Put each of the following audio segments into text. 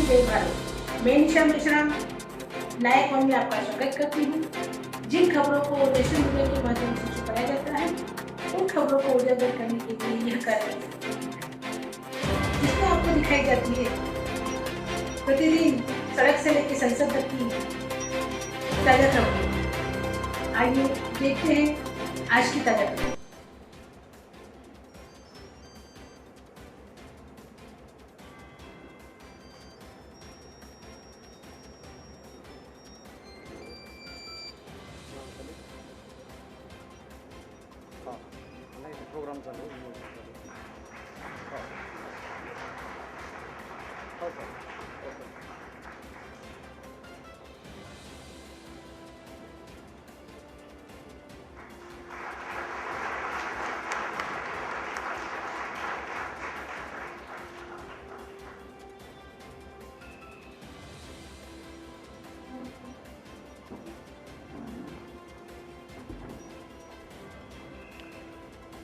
जय भारत। मैं निशा मिश्रा नायक वन में आपका स्वागत करती हूँ। जिन खबरों को नेशनल मीडिया के माध्यम से छुपाया जाता है, उन खबरों को उजागर करने के लिए यह कार्यक्रम जिसमें आपको दिखाई जाती है प्रतिदिन सड़क से लेकर संसद तक की ताजा खबरें। आइए देखते हैं आज की ताजा खबरें। प्रोग्राम चालू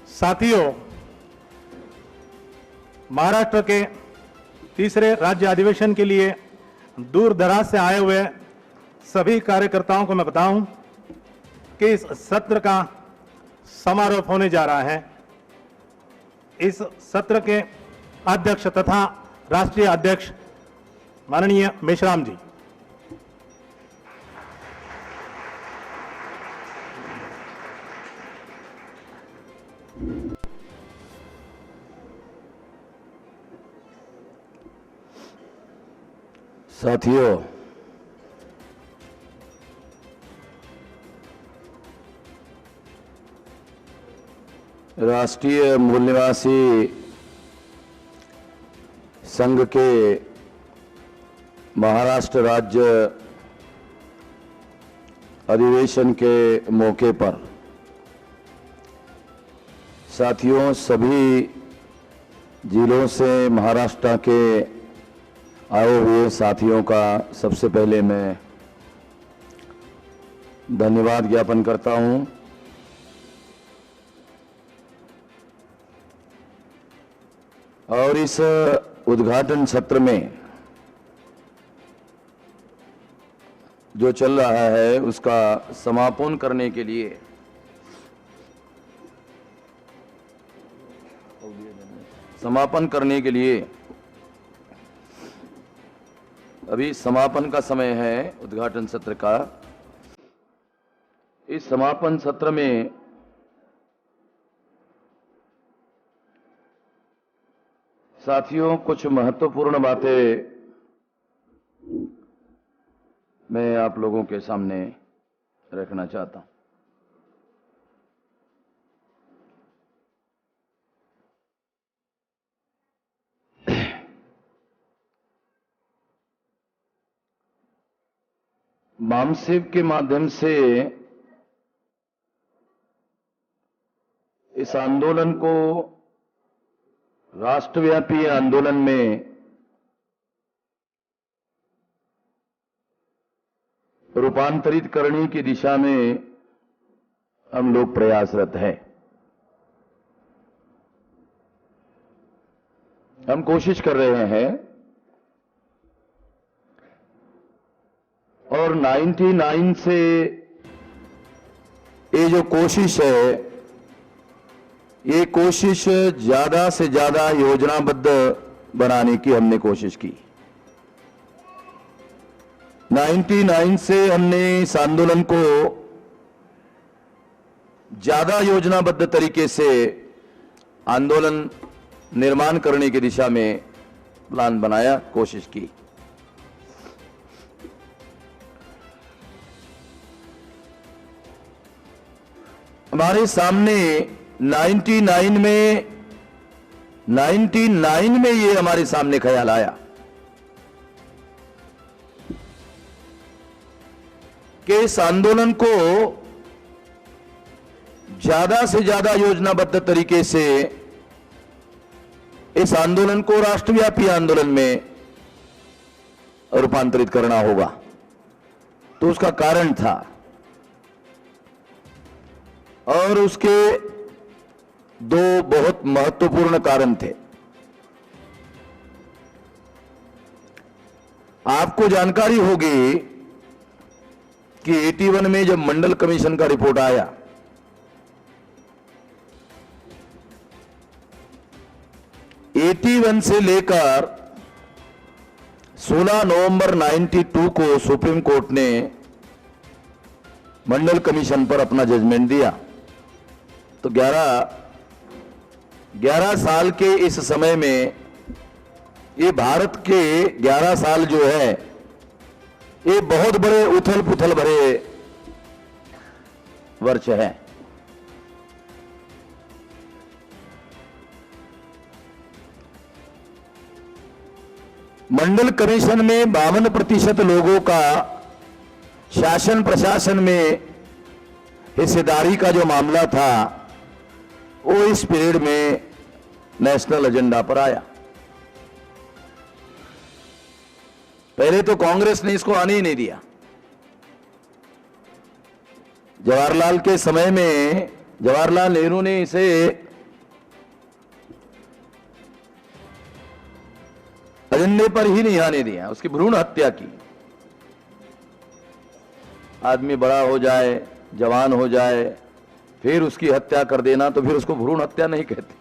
साथियों, महाराष्ट्र के तीसरे राज्य अधिवेशन के लिए दूर दराज से आए हुए सभी कार्यकर्ताओं को मैं बताऊं कि इस सत्र का समारोह होने जा रहा है। इस सत्र के अध्यक्ष तथा राष्ट्रीय अध्यक्ष माननीय मेश्राम जी, साथियों, राष्ट्रीय मूल निवासी संघ के महाराष्ट्र राज्य अधिवेशन के मौके पर साथियों, सभी जिलों से महाराष्ट्र के आए हुए साथियों का सबसे पहले मैं धन्यवाद ज्ञापन करता हूं। और इस उद्घाटन सत्र में जो चल रहा है उसका समापन करने के लिए अभी समापन का समय है उद्घाटन सत्र का। इस समापन सत्र में साथियों, कुछ महत्वपूर्ण बातें मैं आप लोगों के सामने रखना चाहता हूं। मामसेव के माध्यम से इस आंदोलन को राष्ट्रव्यापी आंदोलन में रूपांतरित करने की दिशा में हम लोग प्रयासरत हैं। हम कोशिश कर रहे हैं और 99 से ये जो कोशिश है, ये कोशिश ज्यादा से ज्यादा योजनाबद्ध बनाने की हमने कोशिश की। 99 से हमने इस आंदोलन को ज्यादा योजनाबद्ध तरीके से आंदोलन निर्माण करने की दिशा में प्लान बनाया, कोशिश की। हमारे सामने 99 में ये हमारे सामने ख्याल आया कि इस आंदोलन को ज्यादा से ज्यादा योजनाबद्ध तरीके से इस आंदोलन को राष्ट्रव्यापी आंदोलन में रूपांतरित करना होगा। तो उसका कारण था और उसके दो बहुत महत्वपूर्ण कारण थे। आपको जानकारी होगी कि 81 में जब मंडल कमीशन का रिपोर्ट आया, से लेकर 16 नवंबर 92 को सुप्रीम कोर्ट ने मंडल कमीशन पर अपना जजमेंट दिया। तो 11 साल के इस समय में, ये भारत के 11 साल जो है, ये बहुत बड़े उथल पुथल भरे वर्ष है। मंडल कमीशन में 52% लोगों का शासन प्रशासन में हिस्सेदारी का जो मामला था, वो इस पीरियड में नेशनल एजेंडा पर आया। पहले तो कांग्रेस ने इसको आने ही नहीं दिया। जवाहरलाल के समय में जवाहरलाल नेहरू ने इसे एजेंडे पर ही नहीं आने दिया, उसकी भ्रूण हत्या की। आदमी बड़ा हो जाए, जवान हो जाए, फिर उसकी हत्या कर देना, तो फिर उसको भ्रूण हत्या नहीं कहते।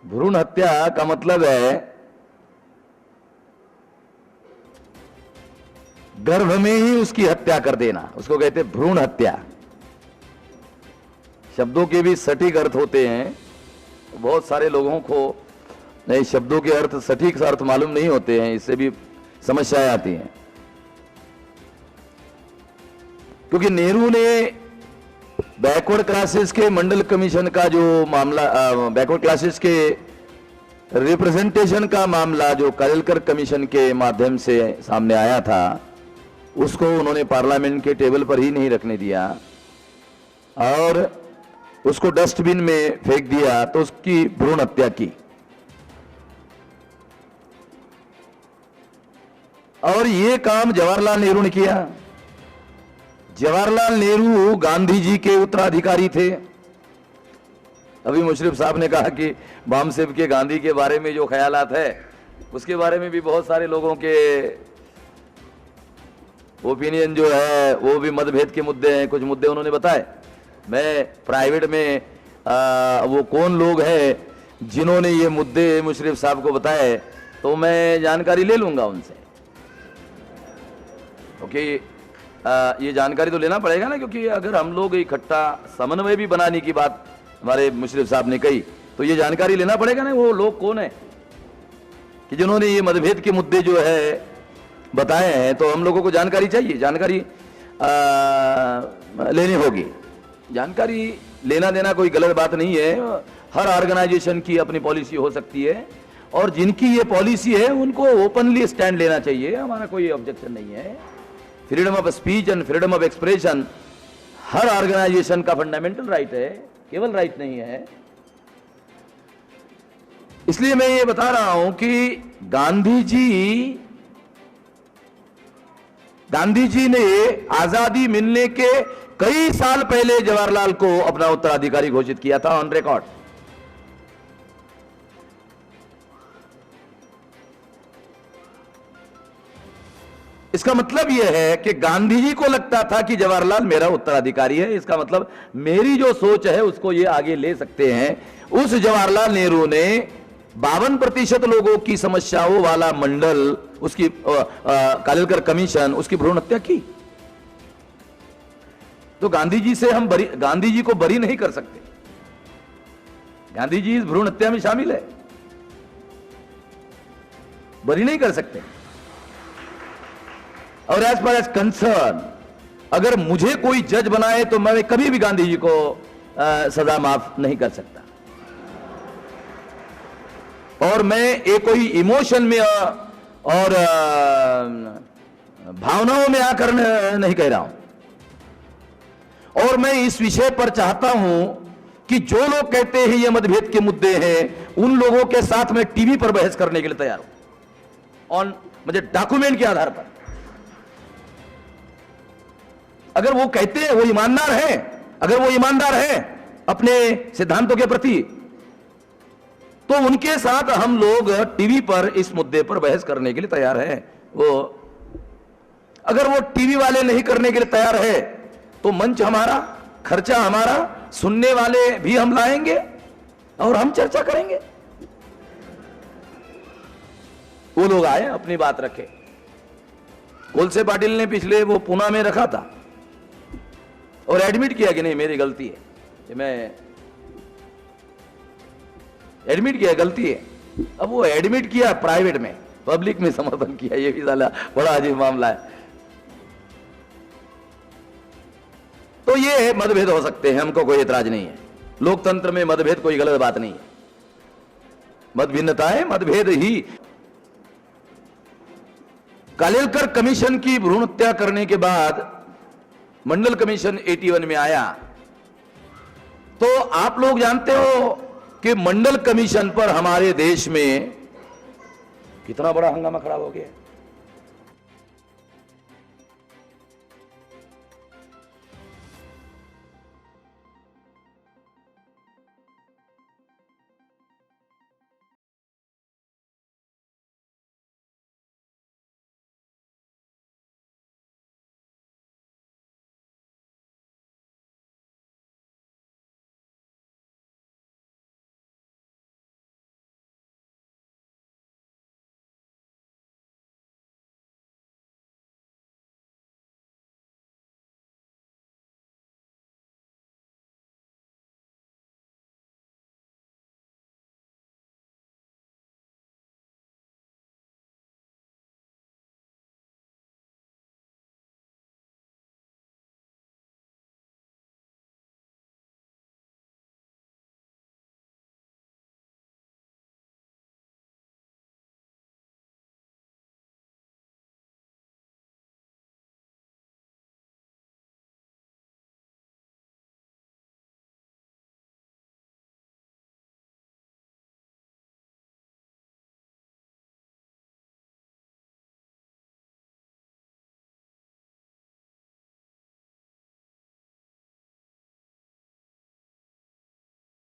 भ्रूण हत्या का मतलब है गर्भ में ही उसकी हत्या कर देना, उसको कहते हैं भ्रूण हत्या। शब्दों के भी सटीक अर्थ होते हैं। बहुत सारे लोगों को नहीं, शब्दों के अर्थ सटीक अर्थ मालूम नहीं होते हैं, इससे भी समस्याएं आती हैं। क्योंकि नेहरू ने बैकवर्ड क्लासेस के मंडल कमीशन का जो मामला, बैकवर्ड क्लासेस के रिप्रेजेंटेशन का मामला जो कालेलकर कमीशन के माध्यम से सामने आया था, उसको उन्होंने पार्लियामेंट के टेबल पर ही नहीं रखने दिया और उसको डस्टबिन में फेंक दिया, तो उसकी भ्रूण हत्या की। और ये काम जवाहरलाल नेहरू ने किया। जवाहरलाल नेहरू गांधी जी के उत्तराधिकारी थे। अभी मुशर्रफ साहब ने कहा कि बामसेब के गांधी के बारे में जो ख्यालात है, उसके बारे में भी बहुत सारे लोगों के ओपिनियन जो है वो भी मतभेद के मुद्दे हैं। कुछ मुद्दे उन्होंने बताए। मैं प्राइवेट में वो कौन लोग हैं जिन्होंने ये मुद्दे मुशर्रफ साहब को बताए, तो मैं जानकारी ले लूंगा उनसे, क्योंकि ये जानकारी तो लेना पड़ेगा ना। क्योंकि अगर हम लोग इकट्ठा समन्वय भी बनाने की बात हमारे मुशर्रफ साहब ने कही, तो ये जानकारी लेना पड़ेगा ना वो लोग कौन है कि जिन्होंने ये मतभेद के मुद्दे जो है बताए हैं। तो हम लोगों को जानकारी चाहिए, जानकारी लेनी होगी। जानकारी लेना देना कोई गलत बात नहीं है। हर ऑर्गेनाइजेशन की अपनी पॉलिसी हो सकती है, और जिनकी ये पॉलिसी है उनको ओपनली स्टैंड लेना चाहिए। हमारा कोई ऑब्जेक्शन नहीं है। Freedom of speech and freedom of expression हर ऑर्गेनाइजेशन का फंडामेंटल राइट है, केवल राइट नहीं है। इसलिए मैं ये बता रहा हूं कि गांधी जी ने आजादी मिलने के कई साल पहले जवाहरलाल को अपना उत्तराधिकारी घोषित किया था, ऑन रिकॉर्ड। इसका मतलब यह है कि गांधी जी को लगता था कि जवाहरलाल मेरा उत्तराधिकारी है। इसका मतलब मेरी जो सोच है उसको ये आगे ले सकते हैं। उस जवाहरलाल नेहरू ने 52% लोगों की समस्याओं वाला मंडल, उसकी कालेलकर कमीशन, उसकी भ्रूण हत्या की। तो गांधी जी से हम गांधी जी को बरी नहीं कर सकते। गांधी जी इस भ्रूण हत्या में शामिल है, बरी नहीं कर सकते। और एज पर एज कंसर्न, अगर मुझे कोई जज बनाए तो मैं कभी भी गांधी जी को सजा माफ नहीं कर सकता। और मैं एक कोई इमोशन में और भावनाओं में आकर नहीं कह रहा हूं। और मैं इस विषय पर चाहता हूं कि जो लोग कहते हैं ये मतभेद के मुद्दे हैं, उन लोगों के साथ मैं टीवी पर बहस करने के लिए तैयार हूं, ऑन मुझे डॉक्यूमेंट के आधार पर। अगर वो कहते हैं वो ईमानदार हैं, अगर वो ईमानदार हैं अपने सिद्धांतों के प्रति, तो उनके साथ हम लोग टीवी पर इस मुद्दे पर बहस करने के लिए तैयार हैं। अगर वो टीवी वाले नहीं करने के लिए तैयार है तो मंच हमारा, खर्चा हमारा, सुनने वाले भी हम लाएंगे और हम चर्चा करेंगे। वो लोग आए, अपनी बात रखे। कोलसे पाटिल ने पिछले वो पुणे में रखा था और एडमिट किया कि नहीं मेरी गलती है, कि मैं एडमिट किया, गलती है। अब वो एडमिट किया प्राइवेट में, पब्लिक में समर्थन किया, ये भी साला बड़ा अजीब मामला है। तो ये मतभेद हो सकते हैं, हमको कोई एतराज नहीं है। लोकतंत्र में मतभेद कोई गलत बात नहीं है। मत भिन्नताएं, मतभेद ही। कालेलकर कमीशन की भ्रूण हत्या करने के बाद मंडल कमीशन 81 में आया, तो आप लोग जानते हो कि मंडल कमीशन पर हमारे देश में कितना बड़ा हंगामा खड़ा हो गया।